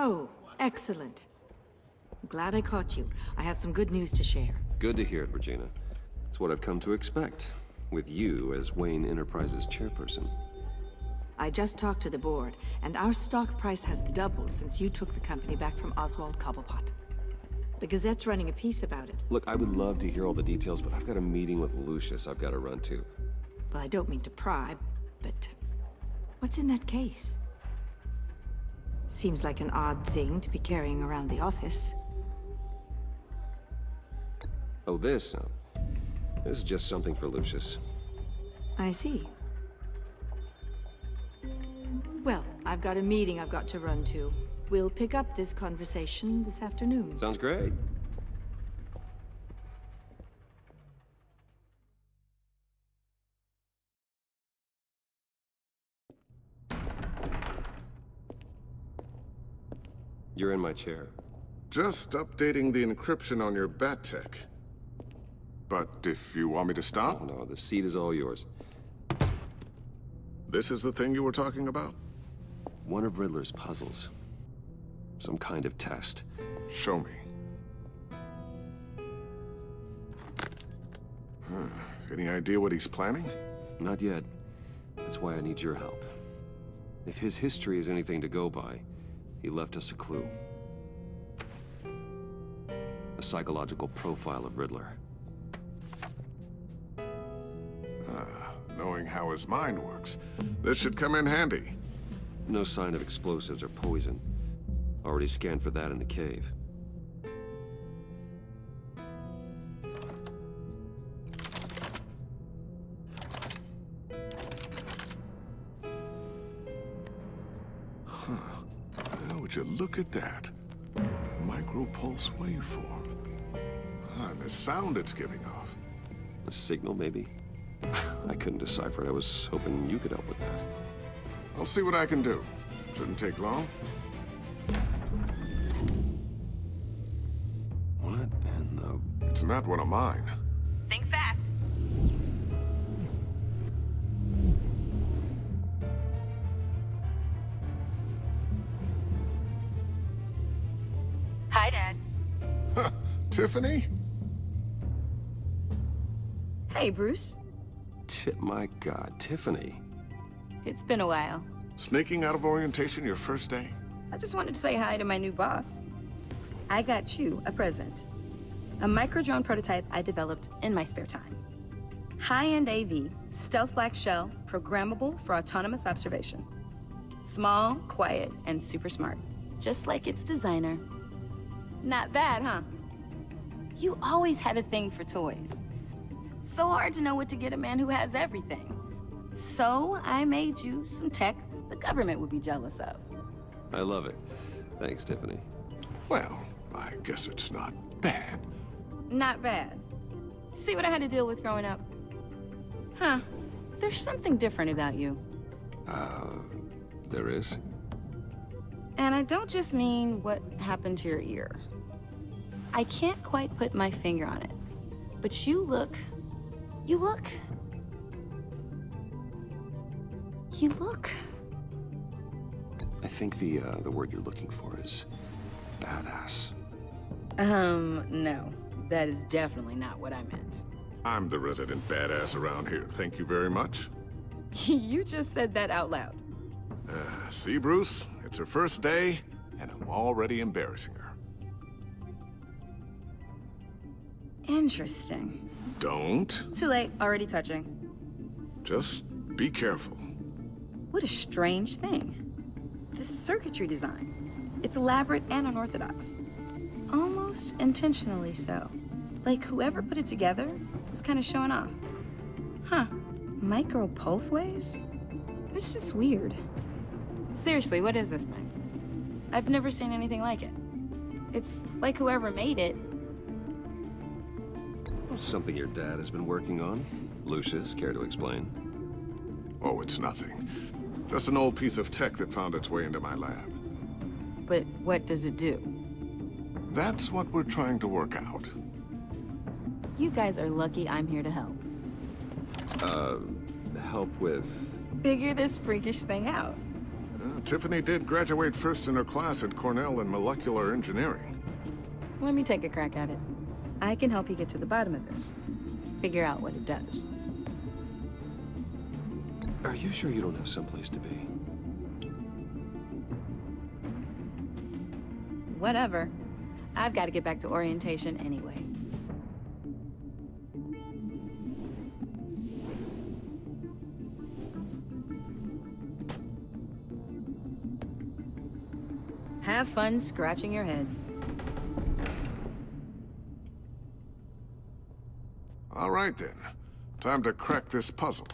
Oh, excellent. I'm glad I caught you. I have some good news to share. Good to hear it, Regina. It's what I've come to expect, with you as Wayne Enterprises chairperson. I just talked to the board, and our stock price has doubled since you took the company back from Oswald Cobblepot. The Gazette's running a piece about it. Look, I would love to hear all the details, but I've got a meeting with Lucius I've got to run to. Well, I don't mean to pry, but what's in that case? Seems like an odd thing to be carrying around the office. Oh, this? No. This is just something for Lucius. I see. Well, I've got a meeting I've got to run to. We'll pick up this conversation this afternoon. Sounds great. You're in my chair. Just updating the encryption on your bat tech. But if you want me to stop? Oh, no, the seat is all yours. This is the thing you were talking about? One of Riddler's puzzles. Some kind of test. Show me. Any idea what he's planning? Not yet. That's why I need your help. If his history is anything to go by, he left us a clue. A psychological profile of Riddler. Knowing how his mind works, this should come in handy. No sign of explosives or poison. Already scanned for that in the cave. Now, would you look at that? Micro-pulse waveform. And the sound it's giving off. A signal, maybe? I couldn't decipher it. I was hoping you could help with that. I'll see what I can do. Shouldn't take long. What in the... It's not one of mine. Think fast. Hi, Dad. Tiffany? Hey, Bruce. My God, Tiffany. It's been a while. Sneaking out of orientation your first day? I just wanted to say hi to my new boss. I got you a present. A micro-drone prototype I developed in my spare time. High-end AV, stealth black shell, programmable for autonomous observation. Small, quiet, and super smart. Just like its designer. Not bad, huh? You always had a thing for toys. So hard to know what to get a man who has everything. So I made you some tech the government would be jealous of. I love it. Thanks, Tiffany. Well, I guess it's not bad. Not bad. See what I had to deal with growing up? Huh. There's something different about you. There is? And I don't just mean what happened to your ear. I can't quite put my finger on it. But you look... I think the word you're looking for is badass. No. That is definitely not what I meant. I'm the resident badass around here. Thank you very much. You just said that out loud. See, Bruce? It's her first day, and I'm already embarrassing her. Interesting. Don't. Too late, already touching. Just be careful. What a strange thing. The circuitry design. It's elaborate and unorthodox. Almost intentionally so. Like whoever put it together was kind of showing off. Huh. Micro pulse waves? It's just weird. Seriously, what is this thing? I've never seen anything like it. It's like whoever made it. Something your dad has been working on. Lucius, care to explain? Oh, it's nothing. Just an old piece of tech that found its way into my lab. But what does it do? That's what we're trying to work out. You guys are lucky I'm here to help. Help with... Figure this freakish thing out. Tiffany did graduate first in her class at Cornell in molecular engineering. Let me take a crack at it. I can help you get to the bottom of this. Figure out what it does. Are you sure you don't have someplace to be? Whatever. I've got to get back to orientation anyway. Have fun scratching your heads. All right, then. Time to crack this puzzle.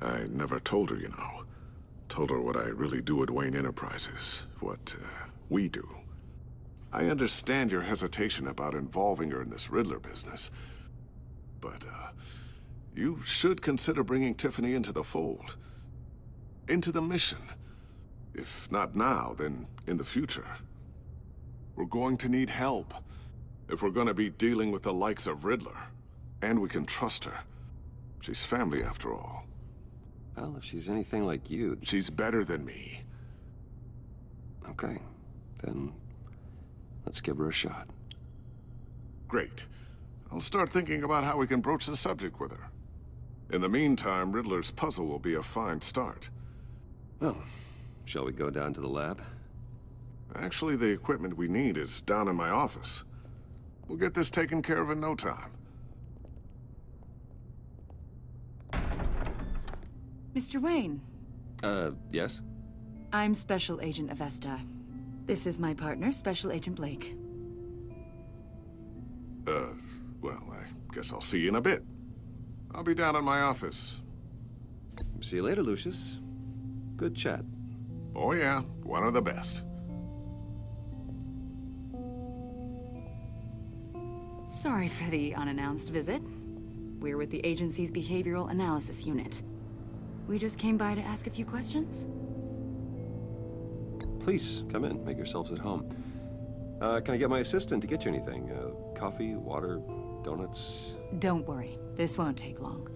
I never told her, you know. Told her what I really do at Wayne Enterprises. What, we do. I understand your hesitation about involving her in this Riddler business. But, you should consider bringing Tiffany into the fold. Into the mission. If not now, then in the future. We're going to need help. If we're gonna be dealing with the likes of Riddler. And we can trust her. She's family after all. Well, if she's anything like you... She's better than me. Okay, then let's give her a shot. Great. I'll start thinking about how we can broach the subject with her. In the meantime, Riddler's puzzle will be a fine start. Well, shall we go down to the lab? Actually, the equipment we need is down in my office. We'll get this taken care of in no time. Mr. Wayne. Yes? I'm Special Agent Avesta. This is my partner, Special Agent Blake. Well, I guess I'll see you in a bit. I'll be down in my office. See you later, Lucius. Good chat. Oh yeah, one of the best. Sorry for the unannounced visit. We're with the agency's Behavioral Analysis Unit. We just came by to ask a few questions. Please, come in. Make yourselves at home. Can I get my assistant to get you anything? Coffee, water, donuts? Don't worry, this won't take long.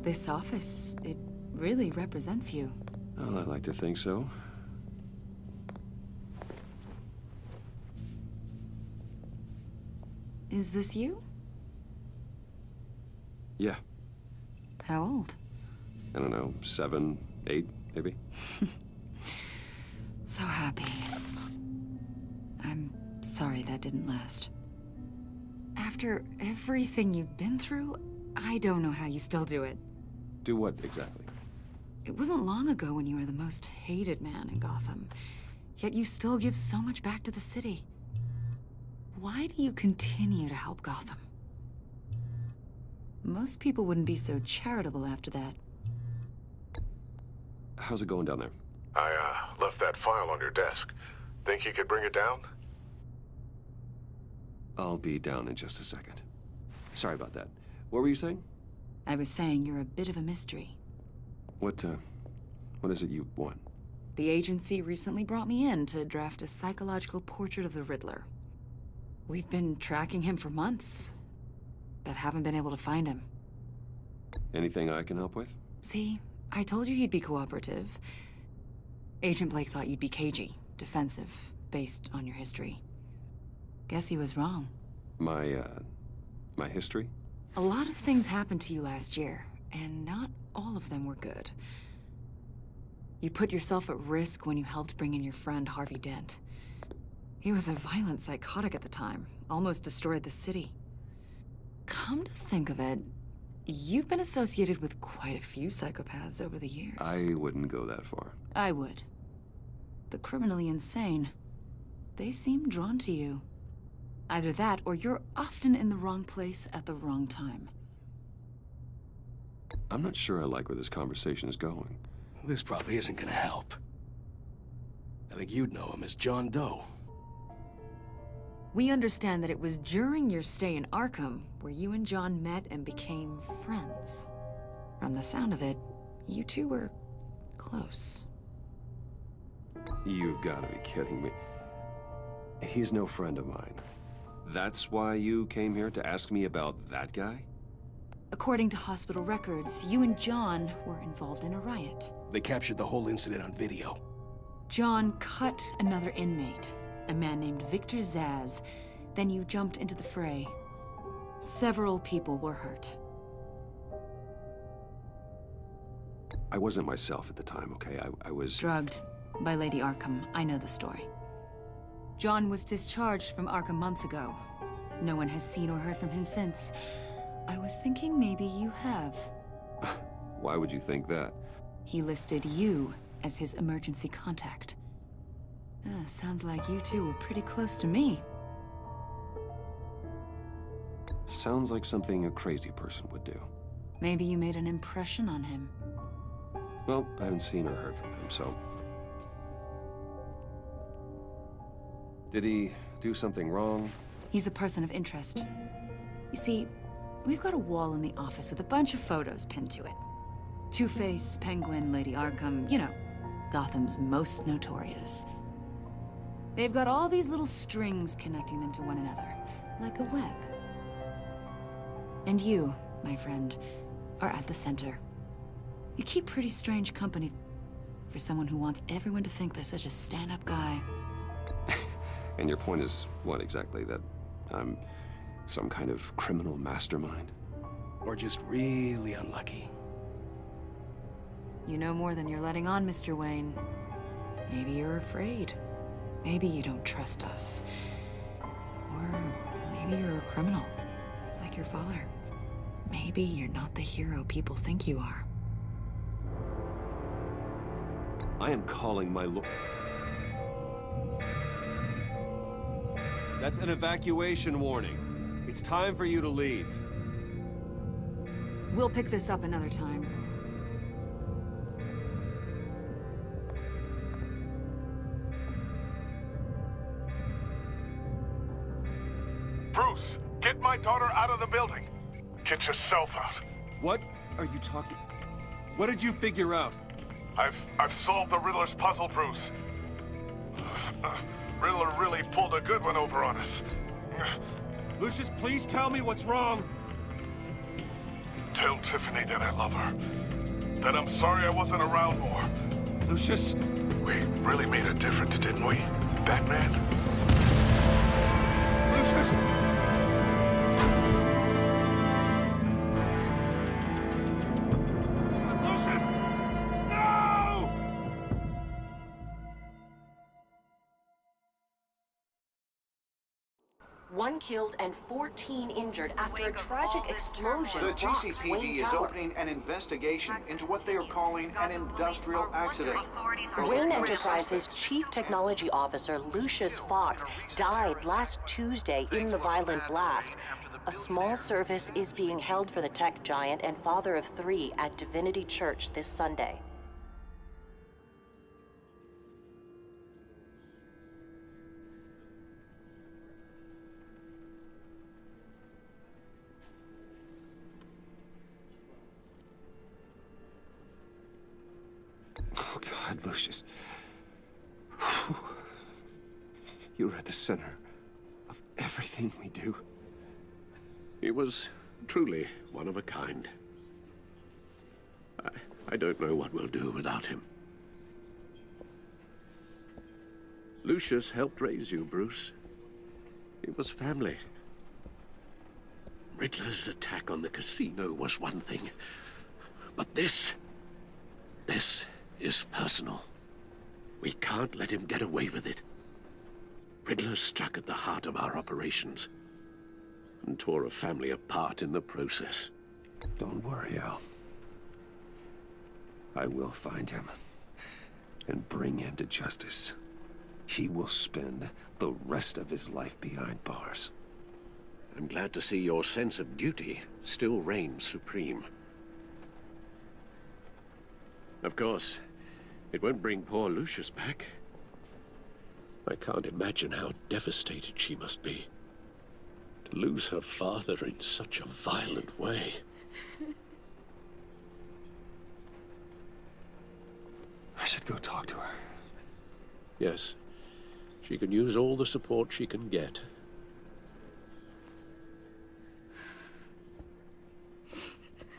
This office, it really represents you. Well, I'd like to think so. Is this you? Yeah. How old? I don't know, 7, 8, maybe? So happy. I'm sorry that didn't last. After everything you've been through, I don't know how you still do it. Do what, exactly? It wasn't long ago when you were the most hated man in Gotham, yet you still give so much back to the city. Why do you continue to help Gotham? Most people wouldn't be so charitable after that. How's it going down there? I, left that file on your desk. Think you could bring it down? I'll be down in just a second. Sorry about that. What were you saying? I was saying you're a bit of a mystery. What is it you want? The agency recently brought me in to draft a psychological portrait of the Riddler. We've been tracking him for months, but haven't been able to find him. Anything I can help with? See, I told you he'd be cooperative. Agent Blake thought you'd be cagey, defensive, based on your history. Guess he was wrong. My history? A lot of things happened to you last year, and not all of them were good. You put yourself at risk when you helped bring in your friend Harvey Dent. He was a violent psychotic at the time, almost destroyed the city. Come to think of it, you've been associated with quite a few psychopaths over the years. I wouldn't go that far. I would. The criminally insane. They seem drawn to you. Either that, or you're often in the wrong place at the wrong time. I'm not sure I like where this conversation is going. This probably isn't gonna help. I think you'd know him as John Doe. We understand that it was during your stay in Arkham where you and John met and became friends. From the sound of it, you two were close. You've got to be kidding me. He's no friend of mine. That's why you came here to ask me about that guy? According to hospital records, you and John were involved in a riot. They captured the whole incident on video. John cut another inmate, a man named Victor Zaz. Then you jumped into the fray. Several people were hurt. I wasn't myself at the time, okay? I was... Drugged by Lady Arkham. I know the story. John was discharged from Arkham months ago. No one has seen or heard from him since. I was thinking maybe you have. Why would you think that? He listed you as his emergency contact. Sounds like you two were pretty close to me. Sounds like something a crazy person would do. Maybe you made an impression on him. Well, I haven't seen or heard from him, so... Did he do something wrong? He's a person of interest. You see, we've got a wall in the office with a bunch of photos pinned to it. Two-Face, Penguin, Lady Arkham, you know, Gotham's most notorious. They've got all these little strings connecting them to one another, like a web. And you, my friend, are at the center. You keep pretty strange company for someone who wants everyone to think they're such a stand-up guy. And your point is what exactly? That I'm some kind of criminal mastermind? Or just really unlucky. You know more than you're letting on, Mr. Wayne. Maybe you're afraid. Maybe you don't trust us. Or maybe you're a criminal, like your father. Maybe you're not the hero people think you are. I am calling my lord. That's an evacuation warning. It's time for you to leave. We'll pick this up another time. Bruce, get my daughter out of the building. Get yourself out. What are you talking... What did you figure out? I've solved the Riddler's puzzle, Bruce. Riddler really pulled a good one over on us. Lucius, please tell me what's wrong. Tell Tiffany that I love her. That I'm sorry I wasn't around more. Lucius? We really made a difference, didn't we, Batman? Lucius! Lucius! No! One killed and 14 injured after a tragic explosion The rocks GCPD Wayne is Tower. opening an investigation into what they are calling an industrial accident. Wayne Enterprises' Chief Technology Officer Lucius Fox died last Tuesday in the violent blast. A small service is being held for the tech giant and father of 3 at Divinity Church this Sunday. Oh, God, Lucius. You're at the center of everything we do. He was truly one of a kind. I don't know what we'll do without him. Lucius helped raise you, Bruce. It was family. Riddler's attack on the casino was one thing, but this is personal. We can't let him get away with it. Riddler struck at the heart of our operations and tore a family apart in the process. Don't worry, Al. I will find him and bring him to justice. He will spend the rest of his life behind bars. I'm glad to see your sense of duty still reigns supreme. Of course, it won't bring poor Lucius back. I can't imagine how devastated she must be. To lose her father in such a violent way. I should go talk to her. Yes, she can use all the support she can get.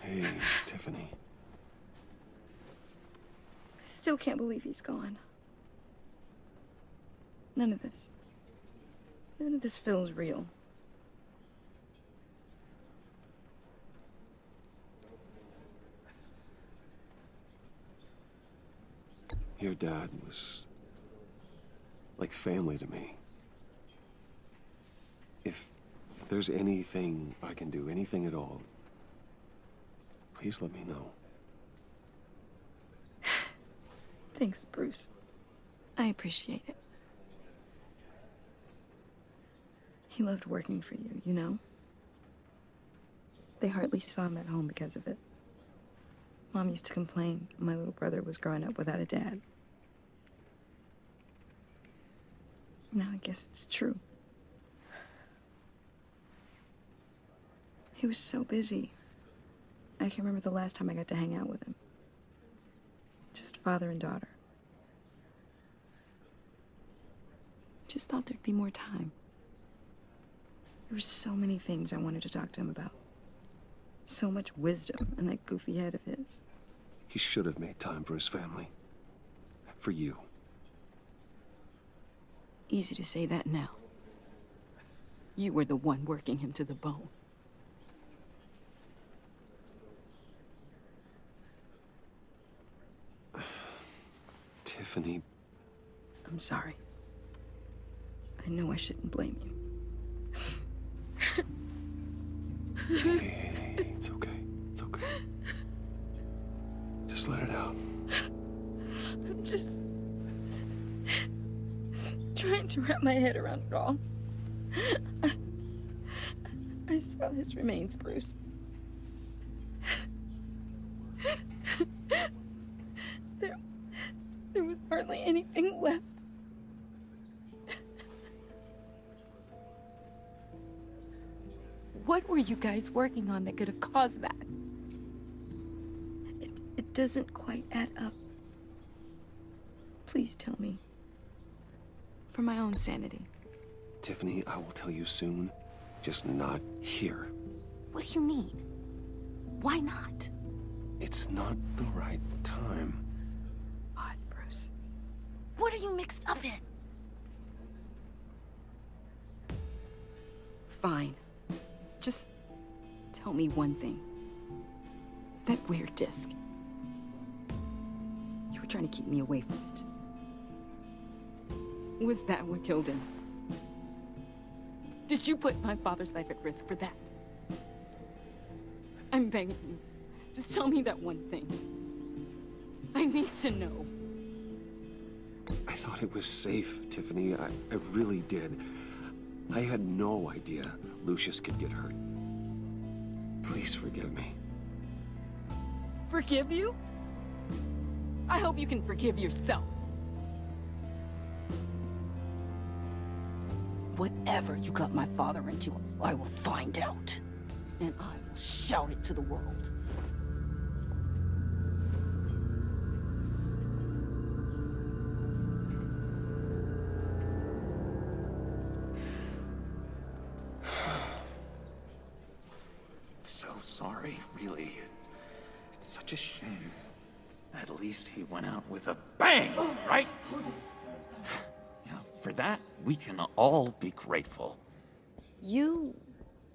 Hey, Tiffany. I still can't believe he's gone. None of this feels real. Your dad was like family to me. If there's anything I can do, anything at all, please let me know. Thanks, Bruce. I appreciate it. He loved working for you, you know? They hardly saw him at home because of it. Mom used to complain my little brother was growing up without a dad. Now I guess it's true. He was so busy. I can remember the last time I got to hang out with him. Just father and daughter. Just thought there'd be more time. There were so many things I wanted to talk to him about. So much wisdom in that goofy head of his. He should have made time for his family. For you. Easy to say that now. You were the one working him to the bone. Tiffany. I'm sorry. I know I shouldn't blame you. Hey, it's okay. It's okay. Just let it out. I'm just trying to wrap my head around it all. I saw his remains, Bruce. There was hardly anything left. What were you guys working on that could have caused that? It doesn't quite add up. Please tell me. For my own sanity. Tiffany, I will tell you soon. Just not here. What do you mean? Why not? It's not the right time. Odd, Bruce. What are you mixed up in? Fine. Just tell me one thing. That weird disc. You were trying to keep me away from it. Was that what killed him? Did you put my father's life at risk for that? I'm begging you. Just tell me that one thing. I need to know. I thought it was safe, Tiffany. I really did. I had no idea Lucius could get hurt. Please forgive me. Forgive you? I hope you can forgive yourself. Whatever you got my father into, I will find out. And I will shout it to the world. So sorry, really. It's such a shame. At least he went out with a bang, right? Yeah, for that, we can all be grateful. You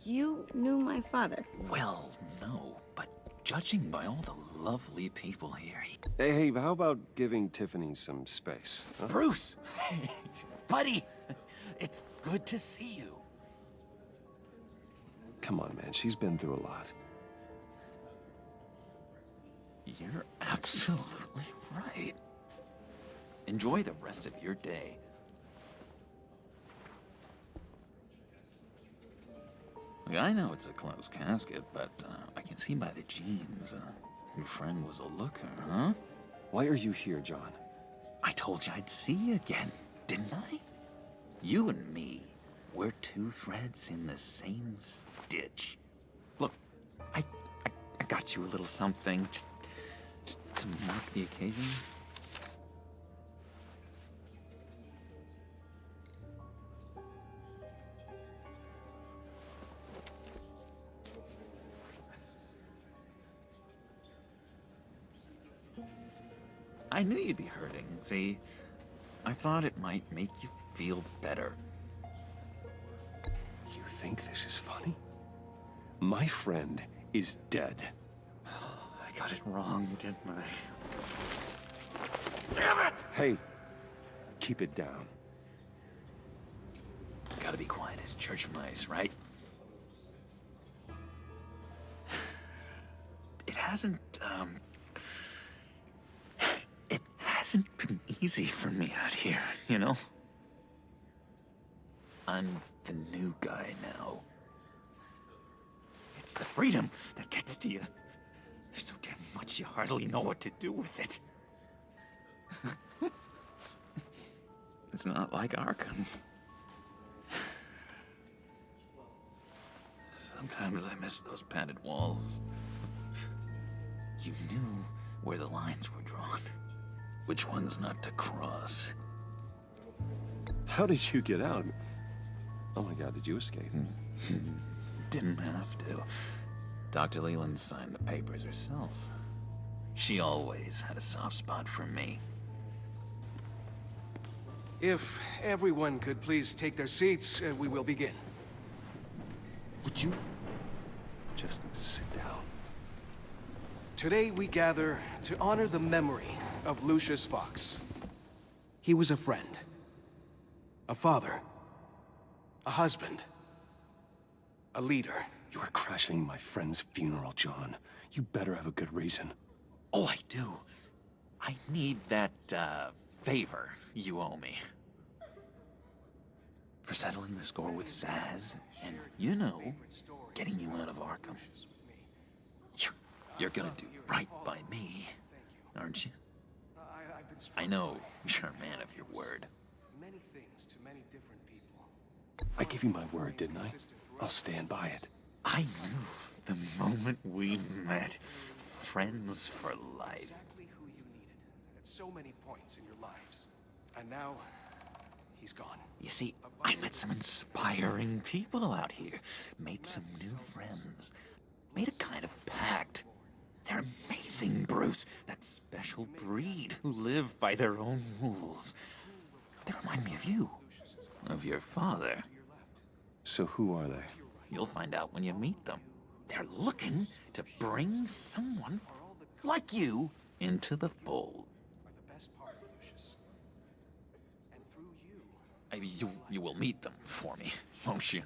knew my father. Well, no, but judging by all the lovely people here, Hey, how about giving Tiffany some space? Huh? Bruce! Hey, buddy! It's good to see you. Come on, man. She's been through a lot. You're absolutely right. Enjoy the rest of your day. Look, I know it's a closed casket, but I can see by the jeans, your friend was a looker, huh? Why are you here, John? I told you I'd see you again, didn't I? You and me, we're two threads in the same stitch. Look, I got you a little something, just to mark the occasion. I knew you'd be hurting. See, I thought it might make you feel better. You think this is funny? My friend is dead. I got it wrong, didn't I? Damn it! Hey, keep it down. Gotta be quiet as church mice, right? It hasn't been easy for me out here, you know? I'm the new guy now. It's the freedom that gets to you. There's so damn much you hardly know what to do with it. It's not like Arkham. Sometimes I miss those padded walls. You knew where the lines were drawn. Which ones not to cross. How did you get out? Oh my God, did you escape? Didn't have to. Dr. Leland signed the papers herself. She always had a soft spot for me. If everyone could please take their seats, we will begin. Would you just sit down? Today we gather to honor the memory of Lucius Fox. He was a friend, a father, a husband, a leader. You are crashing my friend's funeral, John. You better have a good reason. Oh, I do. I need that, favor you owe me. For settling the score with Zaz, and, you know, getting you out of Arkham. You're gonna do right by me, aren't you? I know you're a man of your word. Many things to many different people. I gave you my word, didn't I? I'll stand by it. I knew the moment we met, friends for life. Exactly who you needed at so many points in your lives. And now, he's gone. You see, I met some inspiring people out here, made some new friends, made a kind of pact. They're amazing, Bruce. That special breed who live by their own rules. They remind me of you, of your father. So who are they? You'll find out when you meet them. They're looking to bring someone like you into the fold. The best part, Lucius. And through you. You will meet them for me, won't you?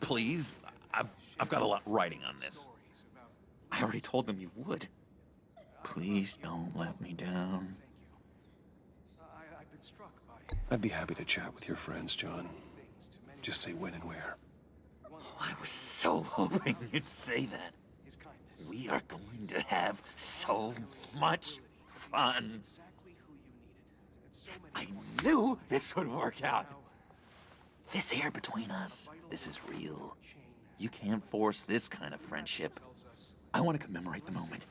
Please, I've got a lot writing on this. I already told them you would. Please don't let me down. I've been struck by. I'd be happy to chat with your friends, John. Just say when and where. Oh, I was so hoping you'd say that. We are going to have so much fun. I knew this would work out. This air between us, this is real. You can't force this kind of friendship. I want to commemorate the moment.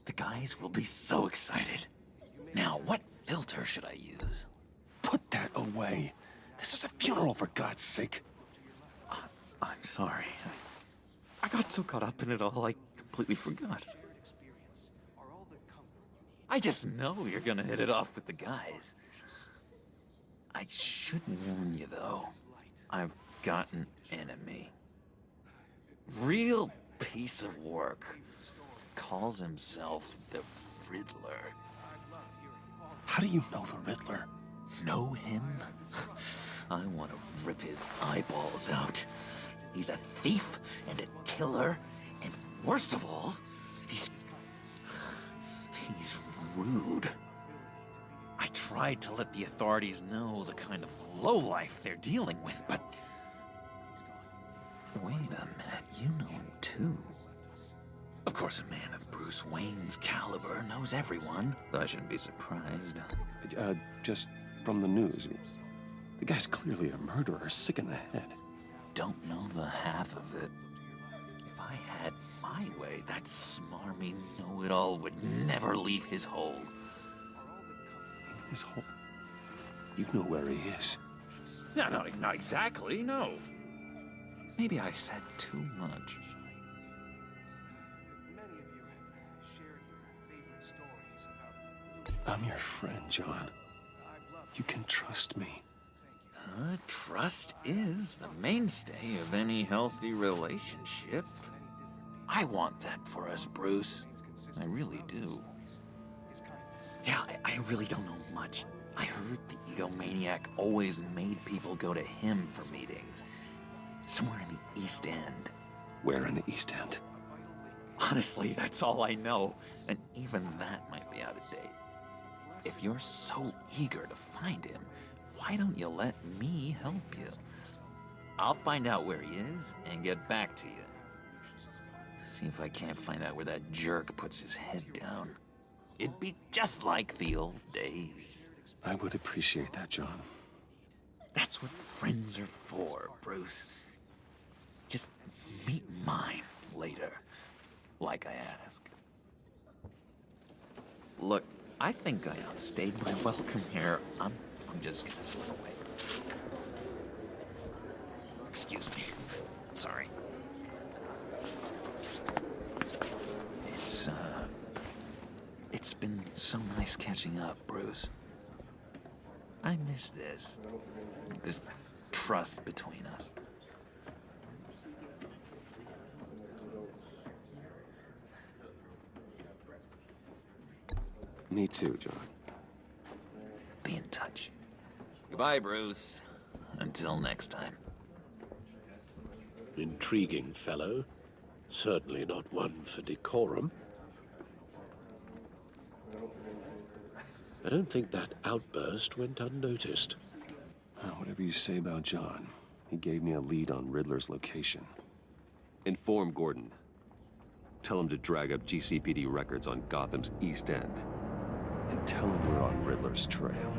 The guys will be so excited. Now, what filter should I use? Put that away. This is a funeral, for God's sake. I'm sorry. I got so caught up in it all, I completely forgot. I just know you're gonna hit it off with the guys. I should warn you, though. I've got an enemy. Real piece of work. Calls himself the Riddler. How do you know the Riddler? Know him? I want to rip his eyeballs out. He's a thief and a killer, and worst of all, he's rude. I tried to let the authorities know the kind of lowlife they're dealing with, but... Wait a minute, you know him too. Of course, a man of Bruce Wayne's caliber knows everyone, so I shouldn't be surprised. Just from the news. The guy's clearly a murderer, sick in the head. Don't know the half of it. If I had my way, that smarmy know-it-all would never leave his hole. His hole? You know where he is. No, not exactly, no. Maybe I said too much. Many of you have shared your favorite story I'm your friend, John. You can trust me. Trust is the mainstay of any healthy relationship. I want that for us, Bruce. I really do. Yeah, I really don't know much. I heard the egomaniac always made people go to him for meetings. Somewhere in the East End. Where in the East End? Honestly, that's all I know. And even that might be out of date. If you're so eager to find him, why don't you let me help you? I'll find out where he is and get back to you. See if I can't find out where that jerk puts his head down. It'd be just like the old days. I would appreciate that, John. That's what friends are for, Bruce. Just meet mine later, like I asked. Look, I think I outstayed my welcome here. I'm just gonna slip away. Excuse me. Sorry. It's been so nice catching up, Bruce. I miss this trust between us. Me too, John. Be in touch. Goodbye, Bruce. Until next time. Intriguing fellow. Certainly not one for decorum. I don't think that outburst went unnoticed. Whatever you say about John, he gave me a lead on Riddler's location. Inform Gordon. Tell him to drag up GCPD records on Gotham's East End. And tell him we're on Riddler's trail.